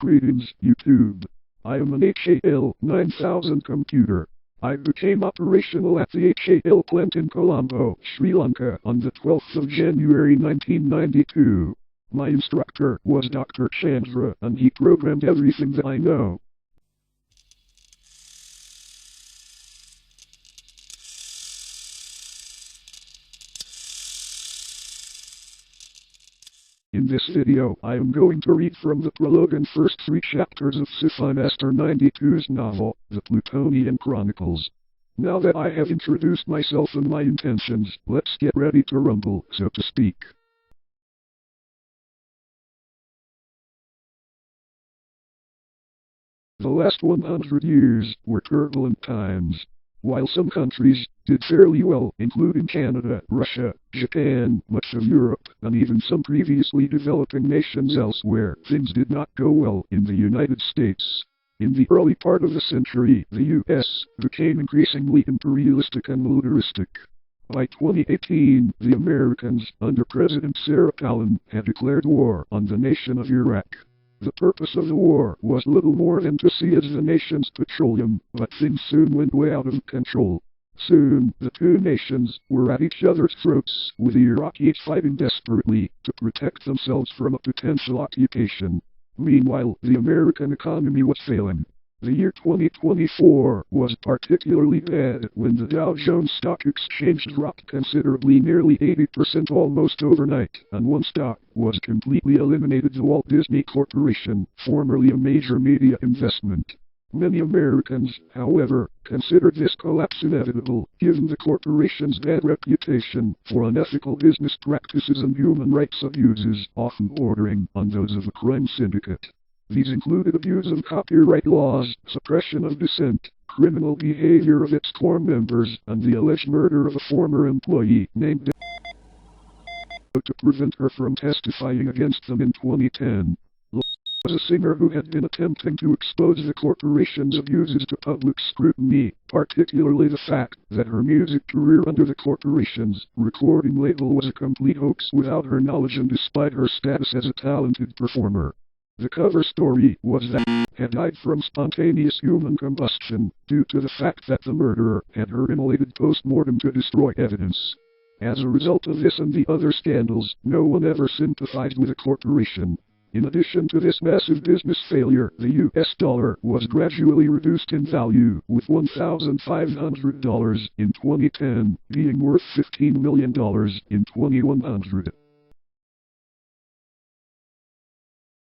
Greetings, YouTube. I am an HAL 9000 computer. I became operational at the HAL plant in Colombo, Sri Lanka on the 12th of January 1992. My instructor was Dr. Chandra, and he programmed everything that I know. In this video, I am going to read from the prologue and first 3 chapters of Sci-Fi Master 92's novel, The Plutonian Chronicles. Now that I have introduced myself and my intentions, let's get ready to rumble, so to speak. The last 100 years were turbulent times. While some countries did fairly well, including Canada, Russia, Japan, much of Europe, and even some previously developing nations elsewhere, things did not go well in the United States. In the early part of the century, the U.S. became increasingly imperialistic and militaristic. By 2018, the Americans, under President Sarah Palin, had declared war on the nation of Iraq. The purpose of the war was little more than to seize the nation's petroleum, but things soon went way out of control. Soon, the two nations were at each other's throats, with the Iraqis fighting desperately to protect themselves from a potential occupation. Meanwhile, the American economy was failing. The year 2024 was particularly bad when the Dow Jones Stock Exchange dropped considerably, nearly 80% almost overnight, and one stock was completely eliminated: the Walt Disney Corporation, formerly a major media investment. Many Americans, however, considered this collapse inevitable, given the corporation's bad reputation for unethical business practices and human rights abuses, often bordering on those of a crime syndicate. These included abuse of copyright laws, suppression of dissent, criminal behavior of its core members, and the alleged murder of a former employee named to prevent her from testifying against them in 2010. Was a singer who had been attempting to expose the corporation's abuses to public scrutiny, particularly the fact that her music career under the corporation's recording label was a complete hoax without her knowledge and despite her status as a talented performer. The cover story was that she had died from spontaneous human combustion, due to the fact that the murderer had her immolated post-mortem to destroy evidence. As a result of this and the other scandals, no one ever sympathized with the corporation. In addition to this massive business failure, the US dollar was gradually reduced in value, with $1,500 in 2010 being worth $15 million in 2100.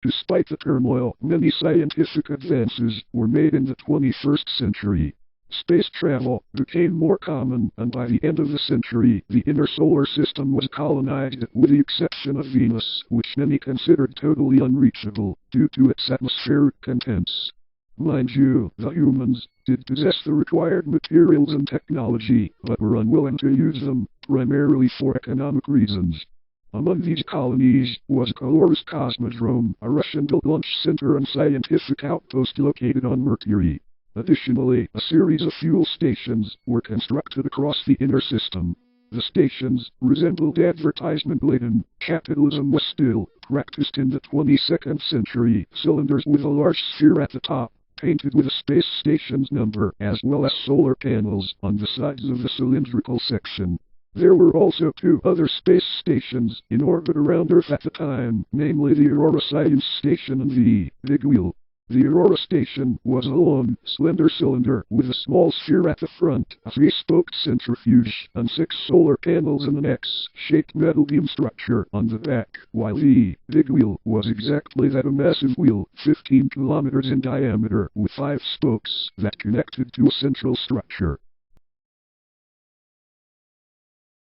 Despite the turmoil, many scientific advances were made in the 21st century. Space travel became more common, and by the end of the century, the inner solar system was colonized, with the exception of Venus, which many considered totally unreachable due to its atmospheric contents. Mind you, the humans did possess the required materials and technology, but were unwilling to use them, primarily for economic reasons. Among these colonies was Clarke's Cosmodrome, a Russian-built launch center and scientific outpost located on Mercury. Additionally, a series of fuel stations were constructed across the inner system. The stations resembled advertisement-laden. Capitalism was still practiced in the 22nd century. Cylinders with a large sphere at the top, painted with a space station's number, as well as solar panels on the sides of the cylindrical section. There were also 2 other space stations in orbit around Earth at the time, namely the Aurora Science Station and the Big Wheel. The Aurora Station was a long, slender cylinder with a small sphere at the front, a 3-spoked centrifuge, and 6 solar panels and an X-shaped metal beam structure on the back, while the Big Wheel was exactly that: a massive wheel, 15 kilometers in diameter, with 5 spokes that connected to a central structure.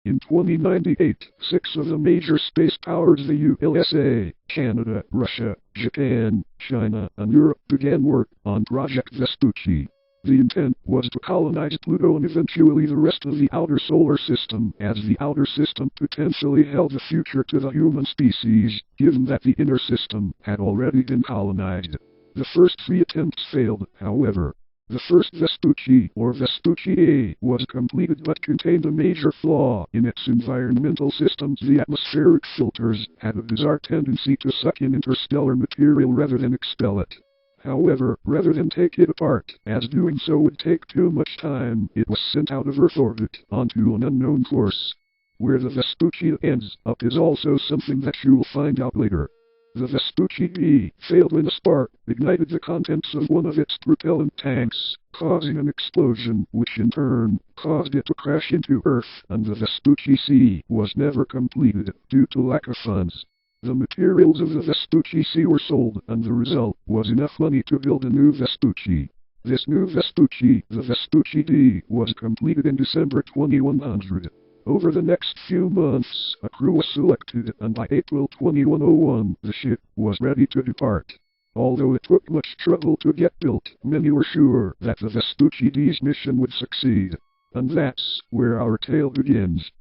In 2098, 6 of the major space powers, the USA, Canada, Russia, Japan, China, and Europe, began work on Project Vespucci. The intent was to colonize Pluto and eventually the rest of the outer solar system, as the outer system potentially held the future to the human species, given that the inner system had already been colonized. The first 3 attempts failed, however. The first Vespucci, or Vespucci A, was completed but contained a major flaw in its environmental systems. The atmospheric filters had a bizarre tendency to suck in interstellar material rather than expel it. However, rather than take it apart, as doing so would take too much time, it was sent out of Earth orbit onto an unknown course. Where the Vespucci ends up is also something that you will find out later. The Vespucci B failed when a spark ignited the contents of one of its propellant tanks, causing an explosion, which in turn caused it to crash into Earth, and the Vespucci C was never completed due to lack of funds. The materials of the Vespucci C were sold, and the result was enough money to build a new Vespucci. This new Vespucci, the Vespucci D, was completed in December 2100. Over the next few months, a crew was selected, and by April 2101, the ship was ready to depart. Although it took much trouble to get built, many were sure that the Vespucci D's mission would succeed. And that's where our tale begins.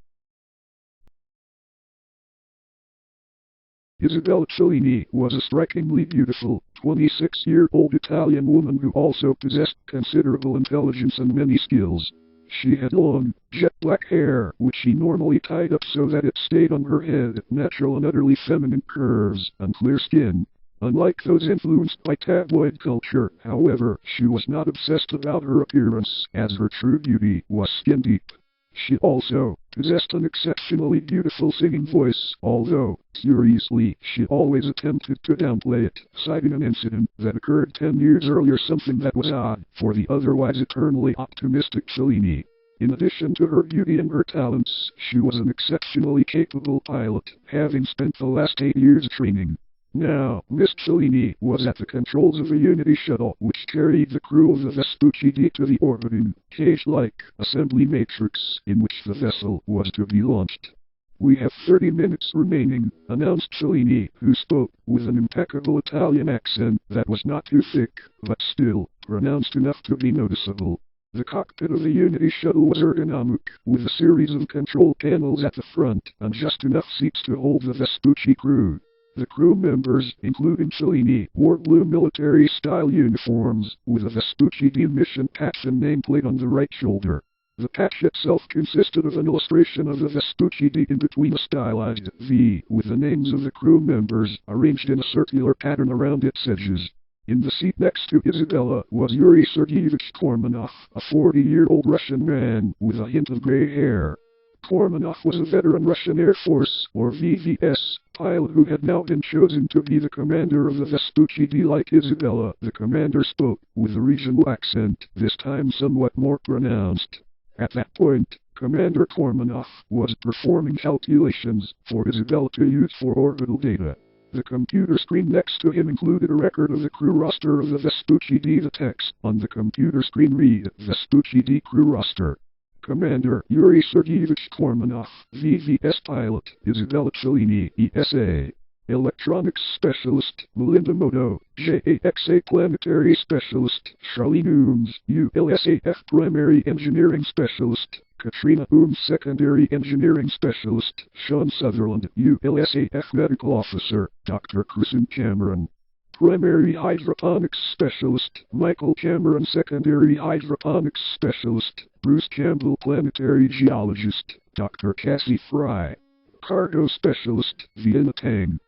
Isabella Cellini was a strikingly beautiful, 26-year-old Italian woman who also possessed considerable intelligence and many skills. She had long, jet-black hair, which she normally tied up so that it stayed on her head, natural and utterly feminine curves, and clear skin. Unlike those influenced by tabloid culture, however, she was not obsessed about her appearance, as her true beauty was skin-deep. She also possessed an exceptionally beautiful singing voice, although, curiously, she always attempted to downplay it, citing an incident that occurred 10 years earlier, something that was odd for the otherwise eternally optimistic Cellini. In addition to her beauty and her talents, she was an exceptionally capable pilot, having spent the last 8 years training. Now, Miss Cellini was at the controls of a Unity shuttle which carried the crew of the Vespucci D to the orbiting, cage-like assembly matrix in which the vessel was to be launched. "We have 30 minutes remaining," announced Cellini, who spoke with an impeccable Italian accent that was not too thick, but still pronounced enough to be noticeable. The cockpit of the Unity shuttle was ergonomic, with a series of control panels at the front and just enough seats to hold the Vespucci crew. The crew members, including Cellini, wore blue military-style uniforms, with a Vespucci D mission patch and nameplate on the right shoulder. The patch itself consisted of an illustration of the Vespucci D in between a stylized V, with the names of the crew members arranged in a circular pattern around its edges. In the seat next to Isabella was Yuri Sergeyevich Kormanov, a 40-year-old Russian man with a hint of gray hair. Kormanov was a veteran Russian Air Force, or VVS, pilot who had now been chosen to be the commander of the Vespucci D. Like Isabella, the commander spoke with a regional accent, this time somewhat more pronounced. At that point, Commander Kormanov was performing calculations for Isabella to use for orbital data. The computer screen next to him included a record of the crew roster of the Vespucci D. The text on the computer screen read, "Vespucci D crew roster. Commander Yuri Sergeyevich Kormanov, VVS pilot, Isabella Cellini, ESA. Electronics specialist, Melinda Moto, JAXA planetary specialist, Charlene Ooms, ULSAF primary engineering specialist, Katrina Ooms secondary engineering specialist, Sean Sutherland, ULSAF medical officer, Dr. Kristen Cameron. Primary hydroponics specialist, Michael Cameron secondary hydroponics specialist, Bruce Campbell planetary geologist, Dr. Cassie Fry. Cargo specialist, Vienna Tang.